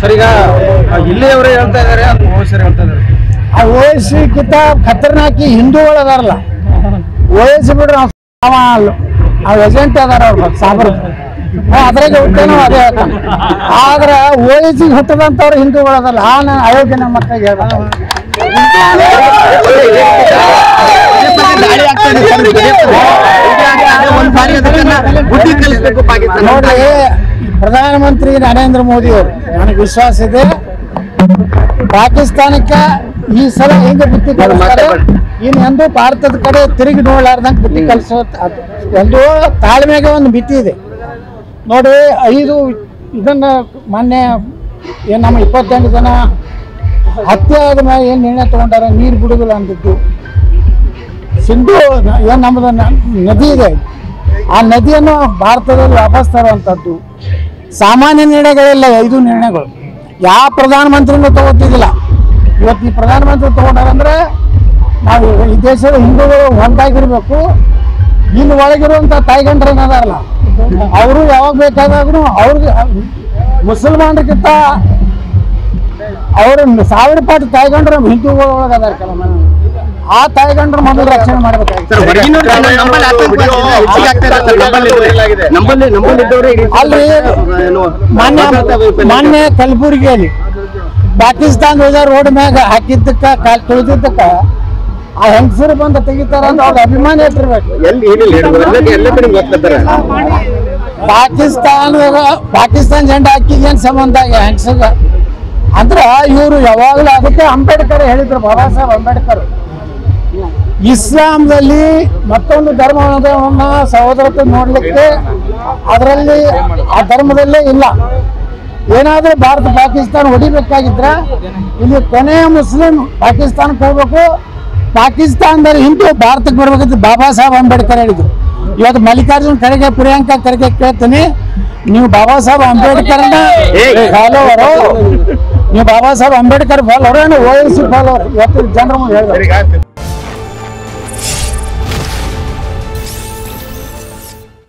sir ಈಗ ಇಲ್ಲಿಯವರೇ ಹೇಳ್ತಾ ಇದ್ದಾರೆ ಓವೈಸಿ ಹೇಳ್ತಾ ಇದ್ದಾರೆ ಆ ಓವೈಸಿಗಿಂತ ಖತರ್ನಾಕಿ ಹಿಂದೂಗಳು ಅದಾರಲ್ಲ ಓವೈಸಿ ಬಿಡ್ರಿ ಆ ಏಜೆಂಟ್ ಅದಾರ ಅವ್ರು ಸಾಬರ್ ಅದ್ರಾಗ ಹುಟ್ಟೇನೋ ಅದೇ ಹೇಳ್ತಾನೆ ಆದ್ರೆ ಓವೈಸಿಗೆ ಹುಟ್ಟದಂತವ್ರು ಹಿಂದೂಗಳು ಅದಲ್ಲ ನಾನು ಅಯೋಗ್ಯ ನಮ್ಮ ಮಕ್ಕಳಿಗೆ ಹೇಳ್ಬೇಕು ನೋಡ್ರಿ ಪ್ರಧಾನಮಂತ್ರಿ ನರೇಂದ್ರ ಮೋದಿ ಅವರು ನನಗೆ ವಿಶ್ವಾಸ ಇದೆ ಪಾಕಿಸ್ತಾನಕ್ಕೆ ಈ ಸಲ ಹೆಂಗೆ ಬುದ್ಧಿ ಕಲಿಸ್ತಾರೆ ಇನ್ನೆಂದು ಭಾರತದ ಕಡೆ ತಿರುಗಿ ನೋಡ್ಲಾರ್ದಂಗೆ ಬುದ್ಧಿ ಕಲಿಸೋ ಒಂದು ತಾಳ್ಮೆಗೆ ಒಂದು ಮಿತಿ ಇದೆ ನೋಡಿ ಇದನ್ನ ಮೊನ್ನೆ ಏನು ನಮ್ಮ 28 ಜನ ಹತ್ಯೆ ಆದ ಮೇಲೆ ಏನು ನಿರ್ಣಯ ತಗೊಂಡಾರ ನೀರು ಬಿಡುದಿಲ್ಲ ಅಂದಿದ್ದು ಸಿಂಧು ಏನು ನಮ್ಮದು ನದಿ ಇದೆ ಆ ನದಿಯನ್ನು ಭಾರತದಲ್ಲಿ ವಾಪಸ್ ತರುವಂಥದ್ದು ಸಾಮಾನ್ಯ ನಿರ್ಣಯಗಳಿಲ್ಲ 5 ನಿರ್ಣಯಗಳು ಯಾವ ಪ್ರಧಾನಮಂತ್ರಿನೂ ತಗೋತಿದ್ದಿಲ್ಲ ಇವತ್ತು ಈ ಪ್ರಧಾನಮಂತ್ರಿ ತಗೊಂಡಾರಂದ್ರೆ ನಾವು ಈ ದೇಶದ ಹಿಂದೂಗಳು ಒಂದಾಗಿರ್ಬೇಕು ಇನ್ನು ಒಳಗಿರುವಂಥ ತಾಯಿಗಂಡ್ರು ಏನದಾರಲ್ಲ ಅವರು ಯಾವಾಗ ಬೇಕಾದಾಗೂ ಅವ್ರಿಗೆ ಮುಸಲ್ಮಾನರಿಗಿಂತ ಅವರು 1000 ಪಾಠ ತಾಯಿಗಂಡ್ರು ನಮ್ಮ ಹಿಂದೂಗಳ ಒಳಗೆ ಅದಾರ ಕೆಲವು ಆ ತಾಯಿಗಂಡ್ರು ಮೊದಲು ರಕ್ಷಣೆ ಮಾಡ್ಬೇಕಾಗಿತ್ತು ಅಲ್ರಿ ಮೊನ್ನೆ ಕಲಬುರಗಿಯಲ್ಲಿ ಪಾಕಿಸ್ತಾನ ರೋಡ್ ಮ್ಯಾಗ ಹಾಕಿದ್ದಕ್ಕ ಕಾಲ್ ತುಳಿದಿದ್ದಕ್ಕ ಆ ಹೆಂಗಸರು ಬಂದು ತೆಗಿತಾರ ಅಂತ ಅವ್ರ ಅಭಿಮಾನ ಇಟ್ಟಿರ್ಬೇಕು ಪಾಕಿಸ್ತಾನ ಜೆಂಡಾ ಹಾಕಿದೇನ್ ಸಂಬಂಧ ಹೆಂಗಸಗ ಅಂದ್ರ ಇವರು ಯಾವಾಗಲೂ ಅದಕ್ಕೆ ಅಂಬೇಡ್ಕರ್ ಹೇಳಿದ್ರು ಬಾಬಾ ಸಾಹೇಬ್ ಅಂಬೇಡ್ಕರ್ ಇಸ್ಲಾಂದಲ್ಲಿ ಮತ್ತೊಂದು ಧರ್ಮವನ್ನ ಸಹೋದರತೆ ನೋಡ್ಲಿಕ್ಕೆ ಅದರಲ್ಲಿ ಆ ಧರ್ಮದಲ್ಲೇ ಇಲ್ಲ ಏನಾದ್ರೂ ಭಾರತ ಪಾಕಿಸ್ತಾನ ಹೊಡಿಬೇಕಾಗಿದ್ರ ಇಲ್ಲಿ ಕೊನೆಯ ಮುಸ್ಲಿಂ ಪಾಕಿಸ್ತಾನಕ್ಕೆ ಹೋಗ್ಬೇಕು ಪಾಕಿಸ್ತಾನದಲ್ಲಿ ಹಿಂದೂ ಭಾರತಕ್ಕೆ ಬರ್ಬೇಕಂತ ಬಾಬಾ ಸಾಹೇಬ್ ಅಂಬೇಡ್ಕರ್ ಹೇಳಿದ್ರು ಇವತ್ತು ಮಲ್ಲಿಕಾರ್ಜುನ್ ಖರ್ಗೆ ಪ್ರಿಯಾಂಕಾ ಖರ್ಗೆ ಕೇಳ್ತೀನಿ ನೀವು ಬಾಬಾ ಸಾಹೇಬ್ ಅಂಬೇಡ್ಕರ್ನ ಫಾಲೋವರು ನೀವು ಬಾಬಾ ಸಾಹೇಬ್ ಅಂಬೇಡ್ಕರ್ ಫಾಲೋವರು ಏನು ಓವೈಸಿ ಫಾಲೋವರು ಇವತ್ತು ಜನರ ಮುಂದೆ ಹೇಳಿದ್ರು